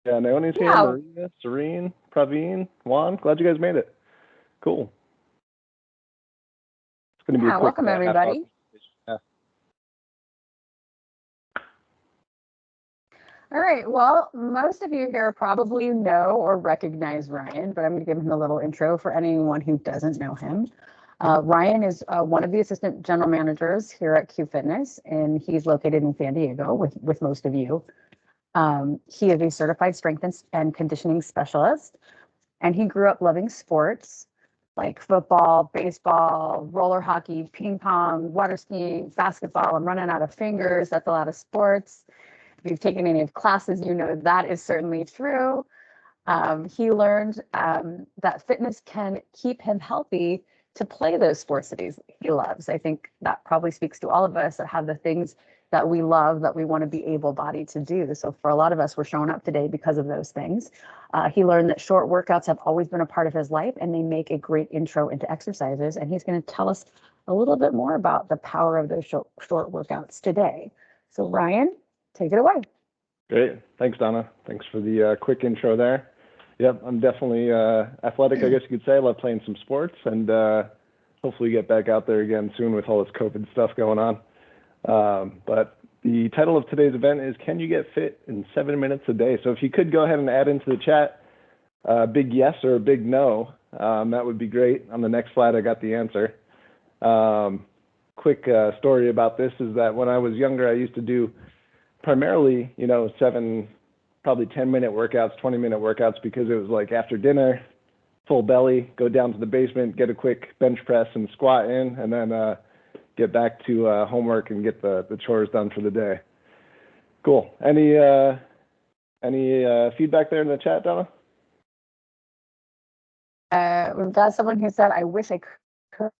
Yeah, Naomi's here, Yeah. Maria, Serene, Praveen, Juan. Glad you guys made it. Cool. It's going to be a quick Welcome half-hour everybody. presentation. Yeah. All right, well, most of you here probably know or recognize Ryan, but I'm going to give him a little intro for anyone who doesn't know him. Ryan is one of the assistant general managers here at Qfitness, and he's located in San Diego with most of you. He is a certified strength and conditioning specialist, and he grew up loving sports like football, baseball, roller hockey, ping pong, water skiing, basketball. I'm running out of fingers. That's a lot of sports. If you've taken any of classes, you know that is certainly true. He learned that fitness can keep him healthy to play those sports that he loves. I think that probably speaks to all of us that have the things that we love that we want to be able-bodied to do. So for a lot of us, we're showing up today because of those things. He learned that short workouts have always been a part of his life, and they make a great intro into exercises. And he's going to tell us a little bit more about the power of those short workouts today. So Ryan, take it away. Great. Thanks, Donna. Thanks for the quick intro there. Yep, I'm definitely athletic, I guess you could say. I love playing some sports, and hopefully get back out there again soon with all this COVID stuff going on. But the title of today's event is Can You Get Fit in 7 minutes a Day? So if you could go ahead and add into the chat a big yes or a big no, that would be great. On the next slide, I got the answer. Quick story about this is that when I was younger, I used to do primarily, 10-minute workouts, 20-minute workouts, because it was like after dinner, full belly, go down to the basement, get a quick bench press and squat in, and then get back to homework and get the chores done for the day. Cool. Any feedback there in the chat, Donna? We've got someone who said, I wish I could.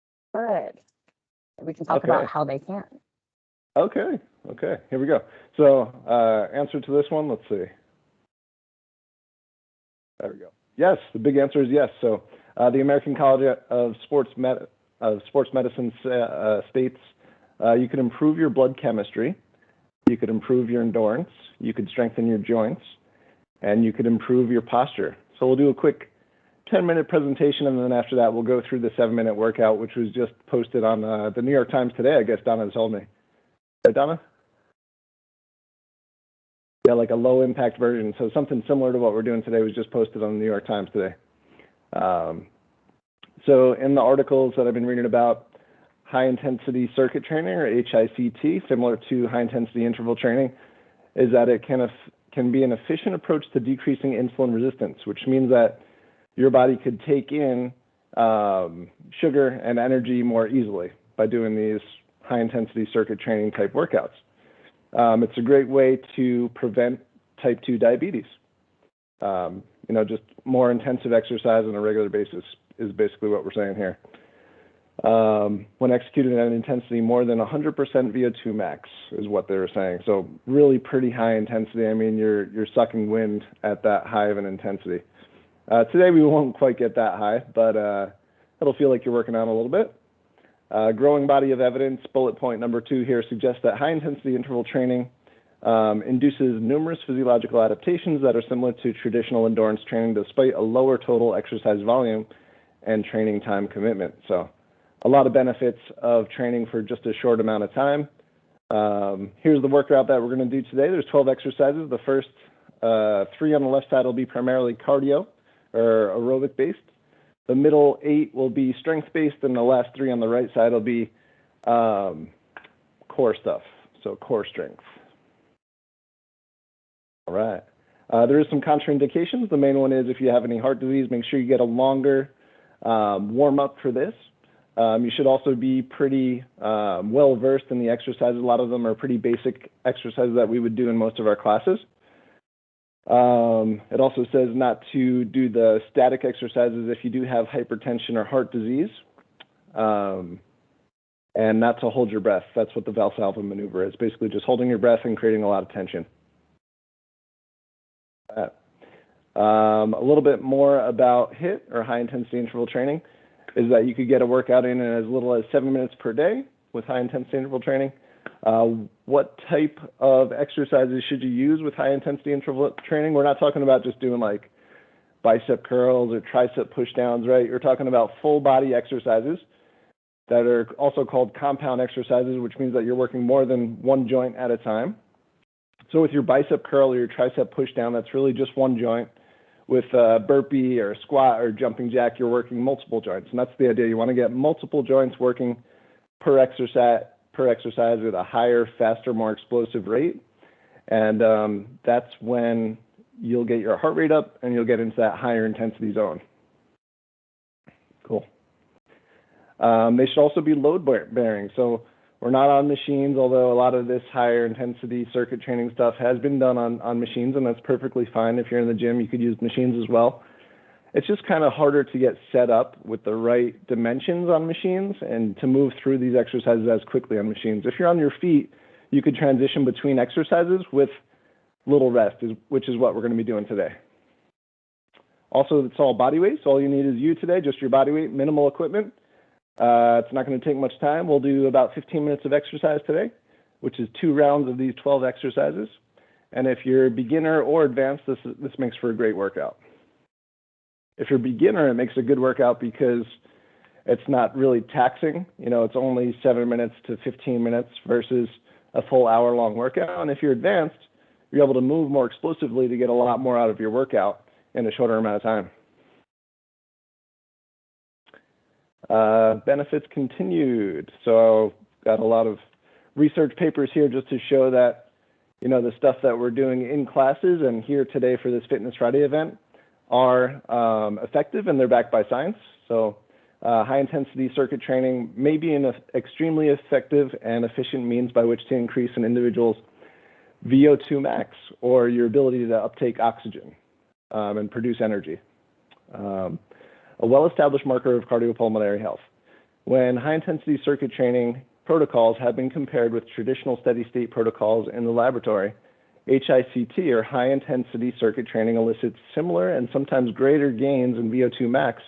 We can talk about how they can. Okay, here we go. So answer to this one, let's see. There we go. Yes, the big answer is yes. So the American College of Sports Medicine states you can improve your blood chemistry, you could improve your endurance, you could strengthen your joints, and you could improve your posture. So we'll do a quick 10-minute presentation, and then after that we'll go through the 7-minute workout, which was just posted on the New York Times today, I guess Donna told me. Right, Donna? Yeah, like a low-impact version. So something similar to what we're doing today was just posted on the New York Times today. So in the articles that I've been reading about, high-intensity circuit training, or HICT, similar to high-intensity interval training, is that it can be an efficient approach to decreasing insulin resistance, which means that your body could take in sugar and energy more easily by doing these high-intensity circuit training type workouts. It's a great way to prevent type 2 diabetes. Just more intensive exercise on a regular basis is basically what we're saying here. When executed at an intensity more than 100% VO2 max is what they were saying. So really pretty high intensity. I mean, you're sucking wind at that high of an intensity. Today we won't quite get that high, but it'll feel like you're working out a little bit. Growing body of evidence, bullet point number 2 here, suggests that high-intensity interval training induces numerous physiological adaptations that are similar to traditional endurance training despite a lower total exercise volume and training time commitment. So a lot of benefits of training for just a short amount of time. Here's the workout that we're going to do today. There's 12 exercises. The first 3 on the left side will be primarily cardio or aerobic-based. The middle 8 will be strength-based, and the last 3 on the right side will be core stuff, so core strength. All right. There is some contraindications. The main one is if you have any heart disease, make sure you get a longer warm-up for this. You should also be pretty well-versed in the exercises. A lot of them are pretty basic exercises that we would do in most of our classes. It also says not to do the static exercises if you do have hypertension or heart disease, and not to hold your breath. That's what the Valsalva maneuver is, basically just holding your breath and creating a lot of tension. A little bit more about HIIT, or high-intensity interval training, is that you could get a workout in as little as 7 minutes per day with high-intensity interval training. What type of exercises should you use with high intensity interval training? We're not talking about just doing like bicep curls or tricep push downs, right? You're talking about full body exercises that are also called compound exercises, which means that you're working more than one joint at a time. So with your bicep curl or your tricep push down, that's really just one joint. With a burpee or a squat or jumping jack, you're working multiple joints. And that's the idea. You want to get multiple joints working per exercise with a higher, faster, more explosive rate. And that's when you'll get your heart rate up and you'll get into that higher intensity zone. Cool. They should also be load bearing. So we're not on machines, although a lot of this higher intensity circuit training stuff has been done on machines, and that's perfectly fine. If you're in the gym, you could use machines as well. It's just kind of harder to get set up with the right dimensions on machines and to move through these exercises as quickly on machines. If you're on your feet, you could transition between exercises with little rest, which is what we're going to be doing today. Also, it's all body weight, so all you need is you today, just your body weight, minimal equipment. It's not going to take much time. We'll do about 15 minutes of exercise today, which is 2 rounds of these 12 exercises. And if you're beginner or advanced, this makes for a great workout. If you're beginner, it makes a good workout because it's not really taxing. You know, it's only 7 minutes to 15 minutes versus a full hour-long workout. And if you're advanced, you're able to move more explosively to get a lot more out of your workout in a shorter amount of time. Benefits continued. So got a lot of research papers here just to show that, you know, the stuff that we're doing in classes and here today for this Fitness Friday event are effective and they're backed by science. So high intensity circuit training may be an extremely effective and efficient means by which to increase an individual's VO2 max, or your ability to uptake oxygen and produce energy. A well-established marker of cardiopulmonary health. When high-intensity circuit training protocols have been compared with traditional steady-state protocols in the laboratory, HICT, or high-intensity circuit training, elicits similar and sometimes greater gains in VO2 max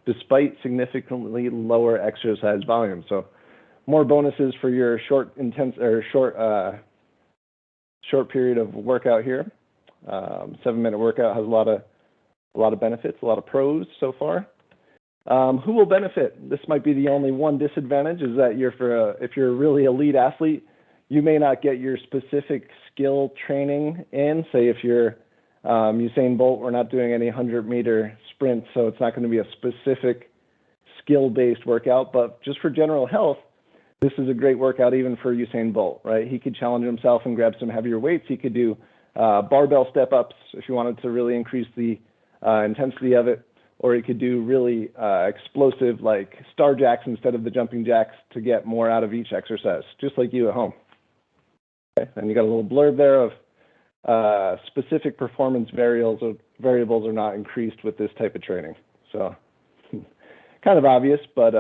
despite significantly lower exercise volume. So more bonuses for your short period of workout here. 7-minute workout has a lot of benefits, a lot of pros so far. Who will benefit? This might be the only one disadvantage, is that if you're a really elite athlete, you may not get your specific skill training in. Say if you're Usain Bolt, we're not doing any 100-meter sprints, so it's not going to be a specific skill-based workout. But just for general health, this is a great workout even for Usain Bolt, right? He could challenge himself and grab some heavier weights. He could do barbell step-ups if you wanted to really increase the intensity of it, or he could do really explosive like star jacks instead of the jumping jacks to get more out of each exercise, just like you at home. Okay. And you got a little blurb there of specific performance variables are not increased with this type of training. So kind of obvious, but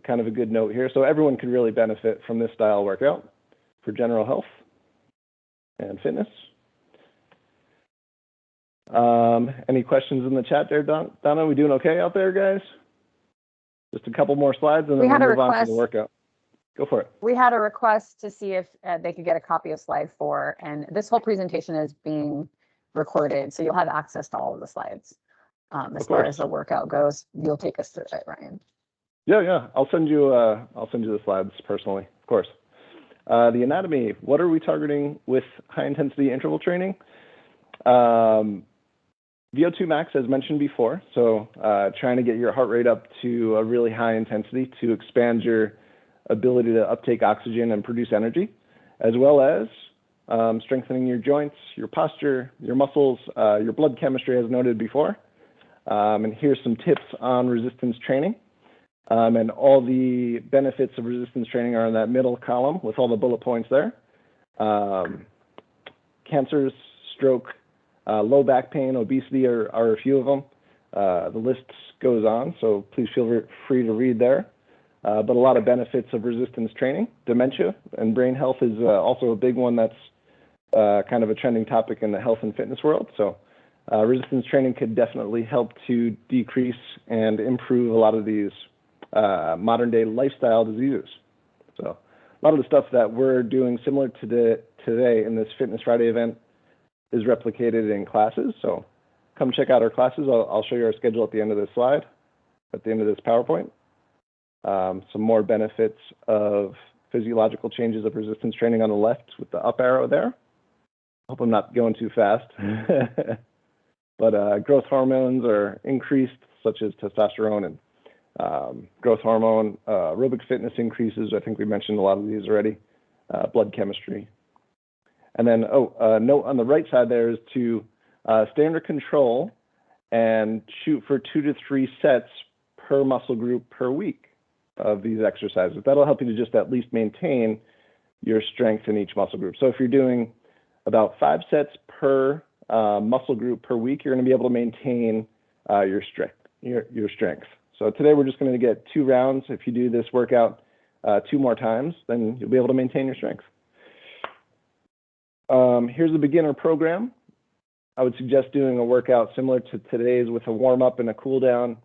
kind of a good note here. So everyone can really benefit from this style workout for general health and fitness. Any questions in the chat there, Donna? We doing okay out there, guys? Just a couple more slides and then we'll move on to the workout. Go for it. We had a request to see if they could get a copy of slide 4, and this whole presentation is being recorded, so you'll have access to all of the slides. As far as the workout goes, you'll take us through it, Ryan. Yeah. I'll send you the slides personally, of course. The anatomy. What are we targeting with high intensity interval training? VO2 max, as mentioned before, so trying to get your heart rate up to a really high intensity to expand your ability to uptake oxygen and produce energy, as well as strengthening your joints, your posture, your muscles, your blood chemistry, as noted before. And here's some tips on resistance training. And all the benefits of resistance training are in that middle column with all the bullet points there. Cancers, stroke, low back pain, obesity are a few of them. The list goes on, so please feel free to read there. But a lot of benefits of resistance training. Dementia and brain health is also a big one that's kind of a trending topic in the health and fitness world. So resistance training could definitely help to decrease and improve a lot of these modern day lifestyle diseases. So a lot of the stuff that we're doing similar to today in this Fitness Friday event is replicated in classes. So come check out our classes. I'll show you our schedule at the end of this slide, at the end of this PowerPoint. Some more benefits of physiological changes of resistance training on the left with the up arrow there. Hope I'm not going too fast. But growth hormones are increased, such as testosterone and growth hormone, aerobic fitness increases. I think we mentioned a lot of these already. Blood chemistry. And then, note on the right side there is to stay under control and shoot for 2 to 3 sets per muscle group per week of these exercises. That'll help you to just at least maintain your strength in each muscle group. So if you're doing about 5 sets per muscle group per week, you're going to be able to maintain your strength. So today we're just going to get 2 rounds. If you do this workout 2 more times, then you'll be able to maintain your strength. Here's the beginner program. I would suggest doing a workout similar to today's with a warm up and a cool down,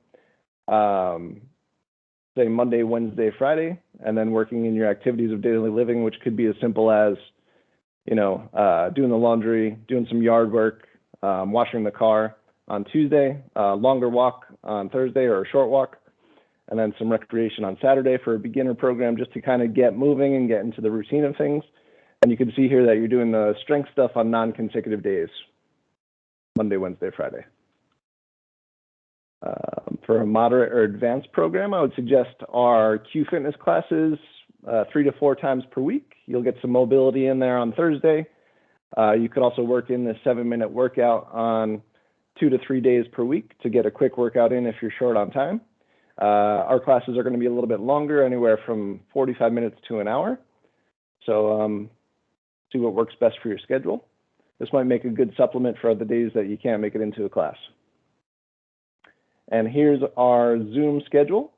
say Monday, Wednesday, Friday, and then working in your activities of daily living, which could be as simple as, doing the laundry, doing some yard work, washing the car on Tuesday, longer walk on Thursday or a short walk, and then some recreation on Saturday for a beginner program just to kind of get moving and get into the routine of things. And you can see here that you're doing the strength stuff on non-consecutive days, Monday, Wednesday, Friday. For a moderate or advanced program, I would suggest our Qfitness classes 3 to 4 times per week. You'll get some mobility in there on Thursday. You could also work in the 7-minute workout on 2 to 3 days per week to get a quick workout in if you're short on time. Our classes are going to be a little bit longer, anywhere from 45 minutes to an hour. So see what works best for your schedule. This might make a good supplement for other days that you can't make it into a class. And here's our Zoom schedule,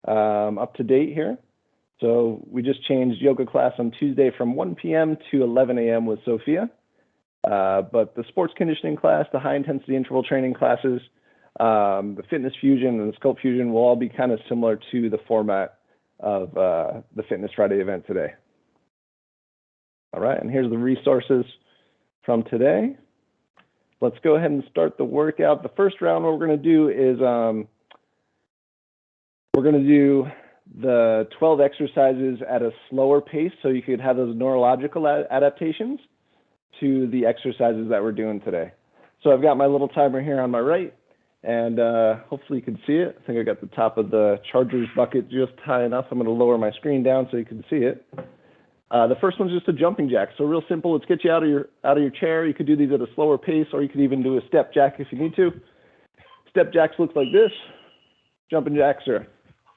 up to date here. So we just changed yoga class on Tuesday from 1 p.m. to 11 a.m. with Sophia. But the sports conditioning class, the high intensity interval training classes, the fitness fusion and the sculpt fusion will all be kind of similar to the format of the Fitness Friday event today. All right, and here's the resources from today. Let's go ahead and start the workout. The first round, what we're going to do is we're going to do the 12 exercises at a slower pace so you could have those neurological adaptations to the exercises that we're doing today. So I've got my little timer here on my right, and hopefully you can see it. I think I got the top of the charger's bucket just high enough. I'm going to lower my screen down so you can see it. The first one's just a jumping jack. So real simple. Let's get you out of your chair. You could do these at a slower pace, or you could even do a step jack if you need to. Step jacks look like this. Jumping jacks are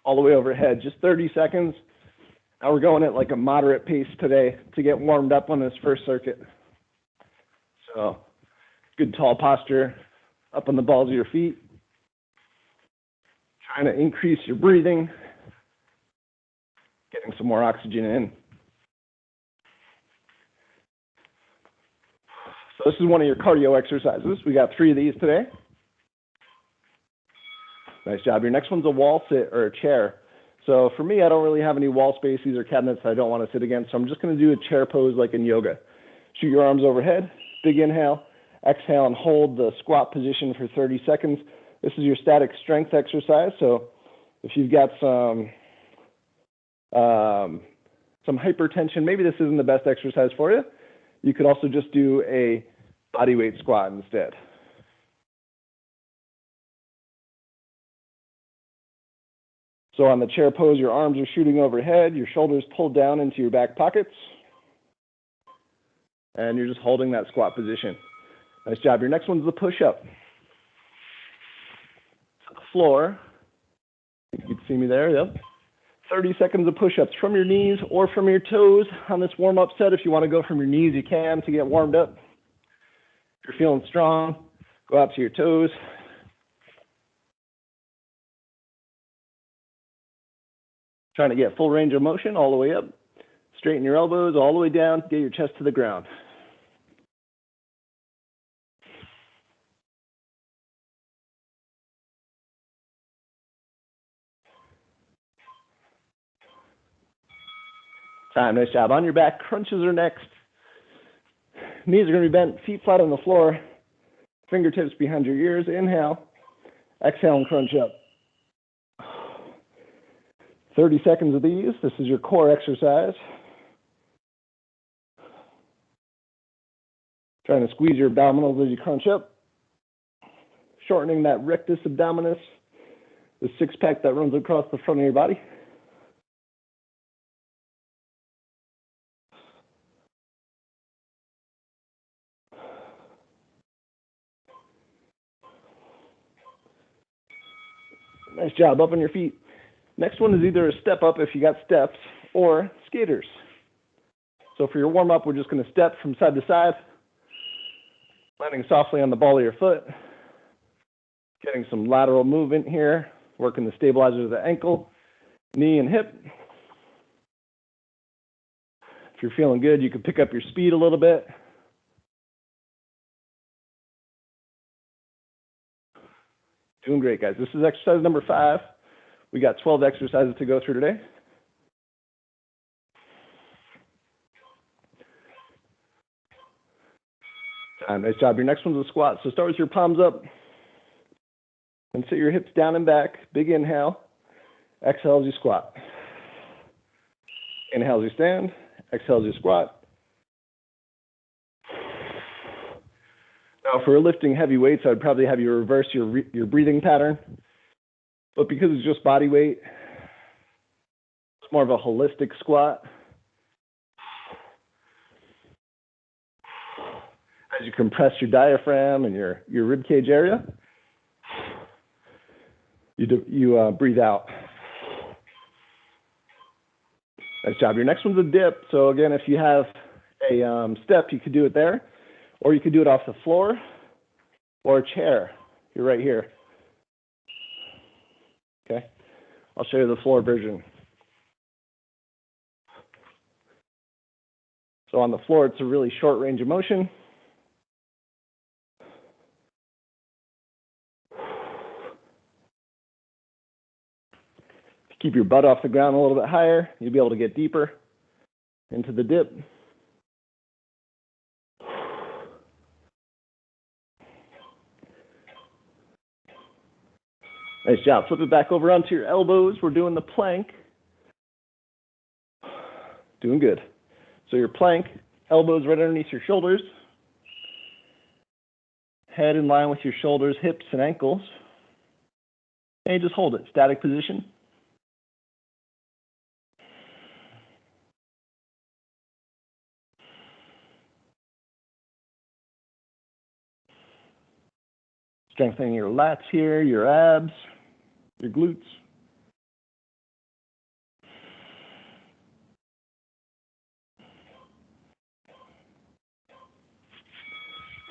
all the way overhead. Just 30 seconds. Now we're going at like a moderate pace today to get warmed up on this first circuit. So good tall posture, up on the balls of your feet. Trying to increase your breathing, getting some more oxygen in. So this is one of your cardio exercises. We got 3 of these today. Nice job. Your next one's a wall sit or a chair. So for me, I don't really have any wall space. These are cabinets I don't want to sit against. So I'm just going to do a chair pose like in yoga. Shoot your arms overhead, big inhale, exhale, and hold the squat position for 30 seconds. This is your static strength exercise. So if you've got some hypertension, maybe this isn't the best exercise for you. You could also just do a bodyweight squat instead. So on the chair pose, your arms are shooting overhead, your shoulders pulled down into your back pockets, and you're just holding that squat position. Nice job. Your next one's the push-up. To the floor. You can see me there, yep. 30 seconds of push-ups from your knees or from your toes on this warm-up set. If you want to go from your knees, you can to get warmed up. If you're feeling strong, go out to your toes. Trying to get full range of motion all the way up. Straighten your elbows all the way down. Get your chest to the ground. Time, nice job. On your back, crunches are next. Knees are going to be bent, feet flat on the floor, fingertips behind your ears. Inhale, exhale, and crunch up. 30 seconds of these. This is your core exercise. Trying to squeeze your abdominals as you crunch up. Shortening that rectus abdominis, the six-pack that runs across the front of your body. Nice job, up on your feet. Next one is either a step up if you got steps, or skaters. So for your warm-up, we're just going to step from side to side, landing softly on the ball of your foot, getting some lateral movement here, working the stabilizer of the ankle, knee, and hip. If you're feeling good, you can pick up your speed a little bit. Doing great, guys. This is exercise number 5. We got 12 exercises to go through today. Nice job. Your next one's a squat. So start with your palms up and sit your hips down and back. Big inhale. Exhale as you squat. Inhale as you stand. Exhale as you squat. Now, if we're lifting heavy weights, I'd probably have you reverse your breathing pattern. But because it's just body weight, it's more of a holistic squat. As you compress your diaphragm and your rib cage area, you breathe out. Nice job. Your next one's a dip. So again, if you have a step, you could do it there, or you could do it off the floor or a chair. You're right here. Okay. I'll show you the floor version. So on the floor, it's a really short range of motion. Keep your butt off the ground a little bit higher. You'll be able to get deeper into the dip. Nice job. Flip it back over onto your elbows. We're doing the plank. Doing good. So your plank, elbows right underneath your shoulders. Head in line with your shoulders, hips, and ankles. And you just hold it. Static position. Strengthening your lats here, your abs, your glutes.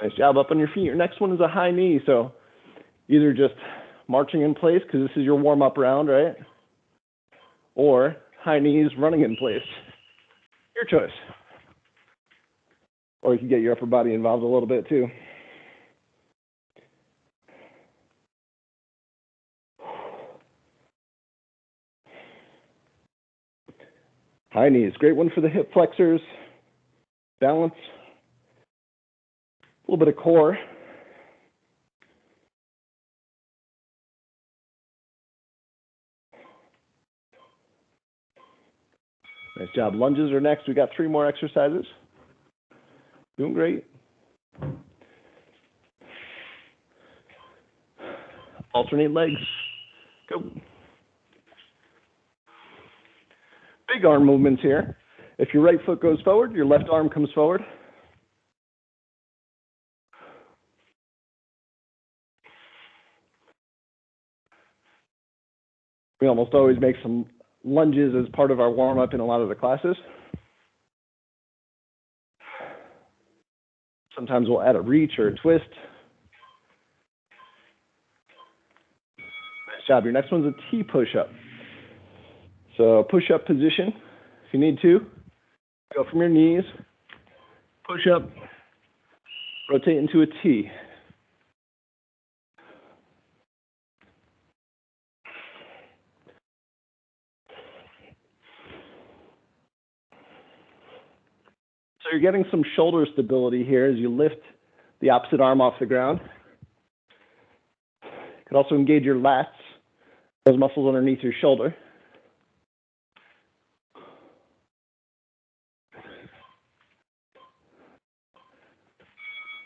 Nice job up on your feet. Your next one is a high knee. So either just marching in place, because this is your warm-up round, right? Or high knees running in place. Your choice. Or you can get your upper body involved a little bit too. High knees, great one for the hip flexors, balance, a little bit of core. Nice job. Lunges are next. We got 3 more exercises. Doing great. Alternate legs. Go. Big arm movements here. If your right foot goes forward, your left arm comes forward. We almost always make some lunges as part of our warm-up in a lot of the classes. Sometimes we'll add a reach or a twist. Nice job. Your next one's a T push-up. So push-up position, if you need to. Go from your knees, push up, rotate into a T. you're getting some shoulder stability here as you lift the opposite arm off the ground. You can also engage your lats, those muscles underneath your shoulder.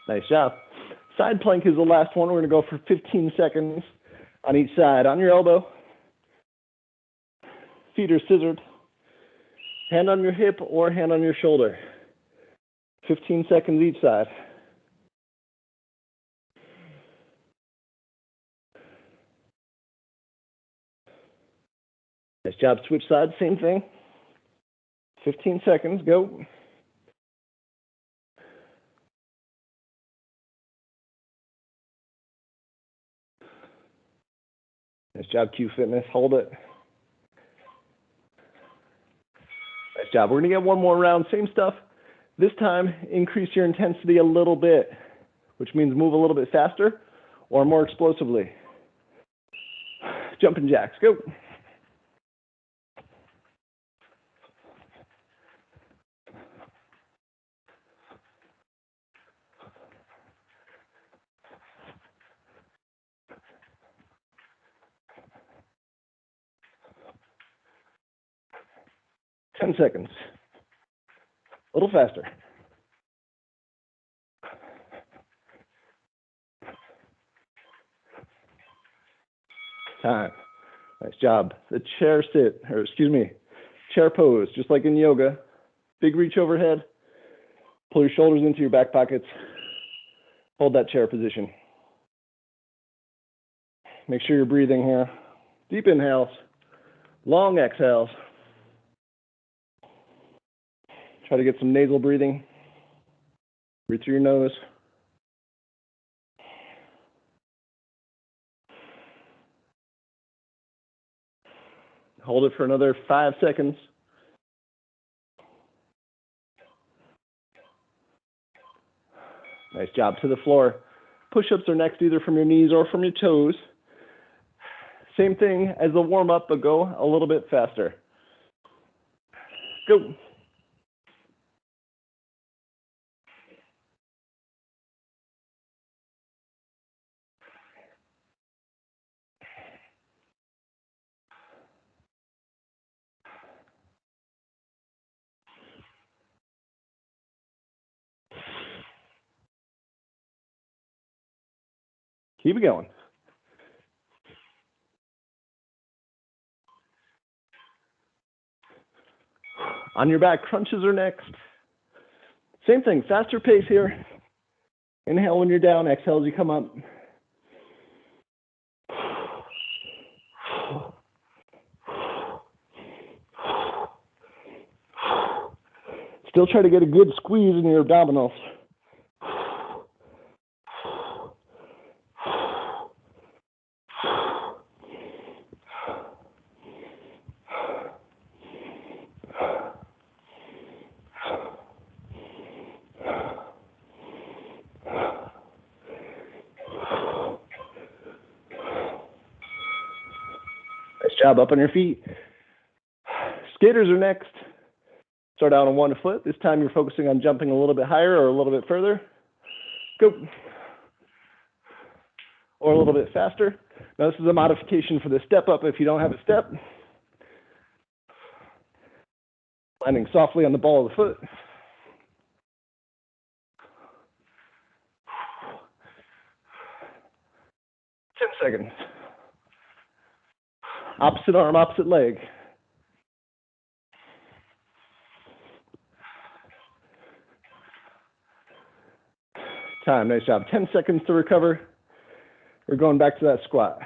Nice job. Side plank is the last one. We're going to go for 15 seconds on each side. On your elbow, feet are scissored, hand on your hip or hand on your shoulder. 15 seconds each side. Nice job. Switch sides, same thing. 15 seconds, go. Nice job, Qfitness. Hold it. Nice job. We're going to get one more round. Same stuff. This time, increase your intensity a little bit, which means move a little bit faster or more explosively. Jumping jacks. Go. Ten seconds. A little faster. Time. Nice job. The chair sit, or excuse me, chair pose, just like in yoga. Big reach overhead. Pull your shoulders into your back pockets. Hold that chair position. Make sure you're breathing here. Deep inhales, long exhales. Try to get some nasal breathing. Breathe through your nose. Hold it for another 5 seconds. Nice job. To the floor. Push-ups are next, either from your knees or from your toes. Same thing as the warm-up, but go a little bit faster. Go. Keep it going. On your back, crunches are next. Same thing, faster pace here. Inhale when you're down, exhale as you come up. Still try to get a good squeeze in your abdominals. Nice job, up on your feet. Skaters are next. Start out on one foot. This time you're focusing on jumping a little bit higher or a little bit further. Go. Or a little bit faster. Now this is a modification for the step up if you don't have a step. Landing softly on the ball of the foot. 10 seconds. Opposite arm, opposite leg. Time, nice job. 10 seconds to recover. We're going back to that squat.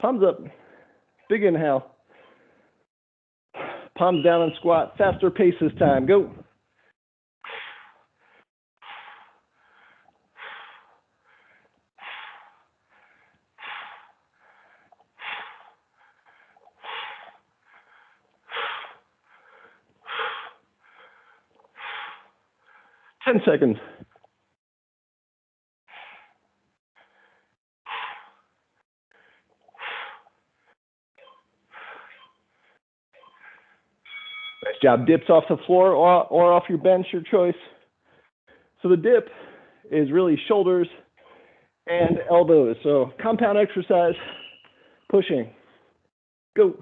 Palms up, big inhale. Palms down and squat, faster pace this time, go. Ten seconds. Nice job. Dips off the floor or off your bench, your choice. So the dip is really shoulders and elbows. So compound exercise, pushing. Go.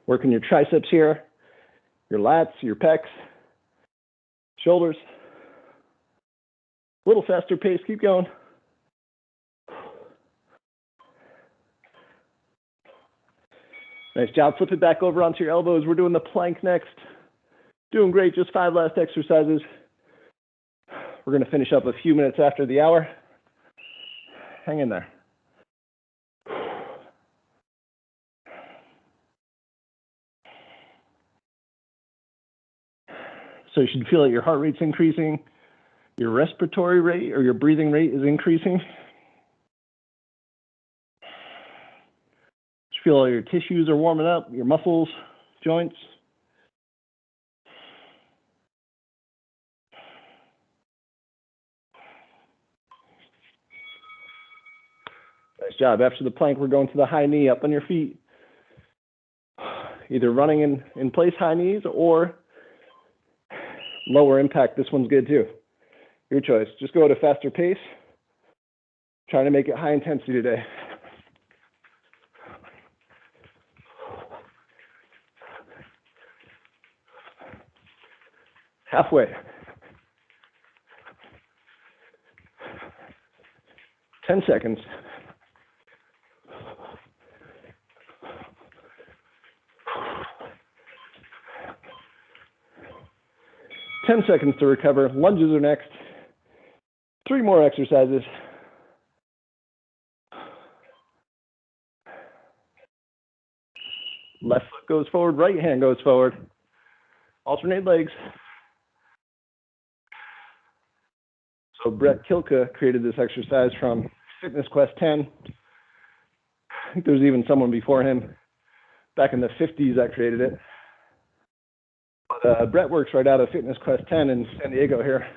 Working your triceps here, your lats, your pecs, shoulders. A little faster pace, keep going. Nice job. Flip it back over onto your elbows. We're doing the plank next. Doing great, just 5 last exercises. We're gonna finish up a few minutes after the hour. Hang in there. So you should feel that your heart rate's increasing, your respiratory rate or your breathing rate is increasing. You should feel all your tissues are warming up, your muscles, joints. Nice job. After the plank, we're going to the high knee, up on your feet. Either running in place high knees or lower impact. This one's good too. Your choice. Just go at a faster pace. Trying to make it high intensity today. Halfway. 10 seconds. Ten seconds to recover. Lunges are next. 3 more exercises. Left foot goes forward, right hand goes forward. Alternate legs. So Brett Kilka created this exercise from Fitness Quest 10. I think there's even someone before him back in the 50s that created it. But Brett works right out of Fitness Quest 10 in San Diego here.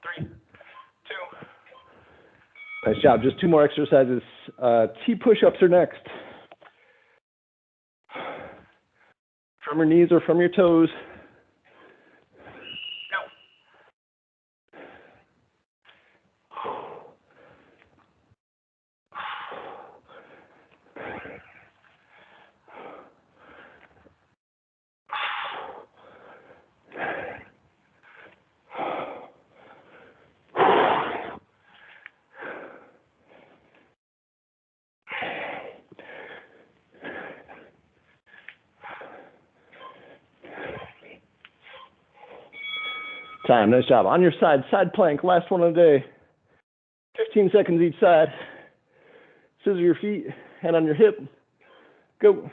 Three, 2. Nice job. Just 2 more exercises. T push-ups are next. From your knees or from your toes. Time. Nice job. On your side, side plank, last one of the day. 15 seconds each side. Scissor your feet, hand on your hip. Go.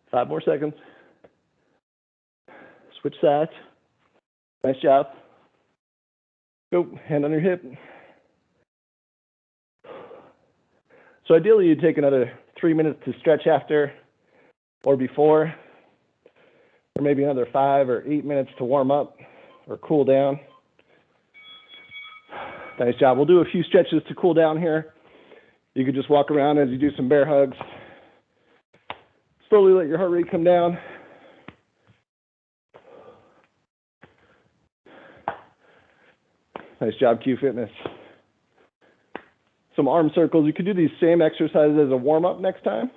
Five more seconds. Switch sides. Nice job. Go. Hand on your hip. So ideally, you'd take another 3 minutes to stretch after or before, or maybe another 5 or 8 minutes to warm up or cool down. Nice job. We'll do a few stretches to cool down here. You could just walk around as you do some bear hugs. Slowly let your heart rate come down. Nice job, Qfitness. Some arm circles. You could do these same exercises as a warm-up next time.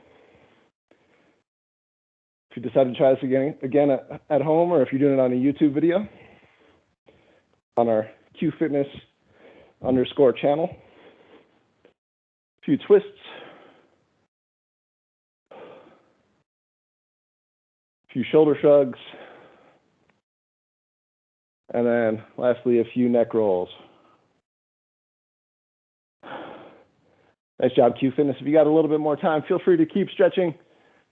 If you decide to try this again at home, or if you're doing it on a YouTube video on our Qfitness_ channel. A few twists. A few shoulder shrugs. And then lastly, a few neck rolls. Nice job, Qfitness. If you got a little bit more time, feel free to keep stretching.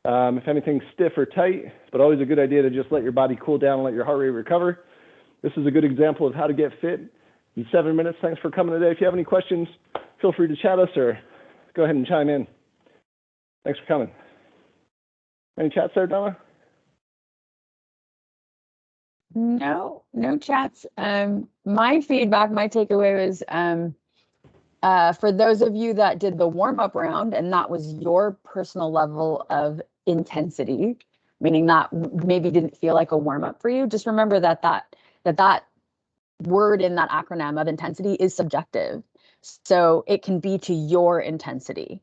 If anything's stiff or tight, but always a good idea to just let your body cool down and let your heart rate recover. This is a good example of how to get fit in 7 minutes. Thanks for coming today. If you have any questions, feel free to chat us or go ahead and chime in. Thanks for coming. Any chats there, Donna? No chats. My feedback, my takeaway was for those of you that did the warm-up round and that was your personal level of intensity, meaning that maybe didn't feel like a warm-up for you, just remember that word in that acronym of intensity is subjective. So it can be to your intensity,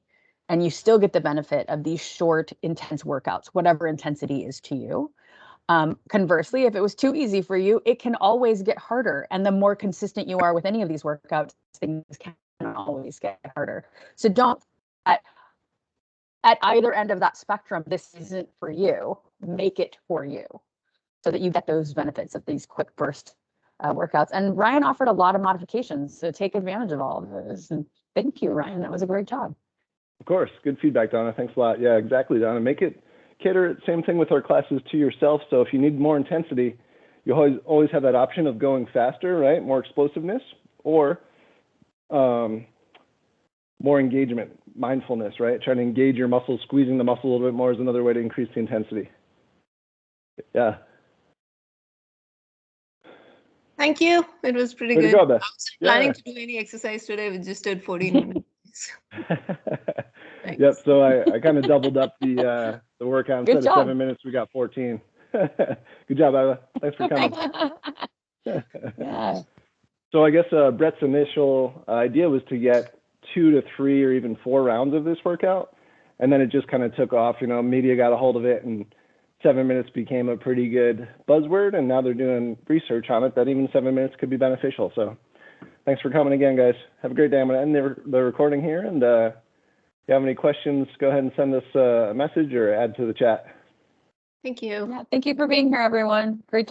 and you still get the benefit of these short, intense workouts, whatever intensity is to you. Conversely, if it was too easy for you, it can always get harder. And the more consistent you are with any of these workouts, things can always get harder. So don't, at either end of that spectrum, this isn't for you, make it for you so that you get those benefits of these quick burst workouts. And Ryan offered a lot of modifications, so take advantage of all of those. And thank you, Ryan. That was a great job. Of course. Good feedback, Donna. Thanks a lot. Yeah, exactly, Donna. Make it cater, same thing with our classes, to yourself. So if you need more intensity, you always have that option of going faster, right? More explosiveness, or more engagement, mindfulness, right? Trying to engage your muscles, squeezing the muscle a little bit more is another way to increase the intensity. Yeah. Thank you. It was pretty Way to good. go, Beth. I wasn't planning to do any exercise today. We just did 14 minutes. Yep. So I kind of doubled up the workout. Instead of 7 minutes, we got 14. Good job, Eva. Thanks for coming. Yeah. So I guess Brett's initial idea was to get 2 to 3 or even 4 rounds of this workout, and then it just kind of took off. You know, media got a hold of it, and 7 minutes became a pretty good buzzword, and now they're doing research on it that even 7 minutes could be beneficial. So thanks for coming again, guys. Have a great day. I'm going to end the recording here, and if you have any questions, go ahead and send us a message or add to the chat. Thank you. Yeah, thank you for being here, everyone. Great job.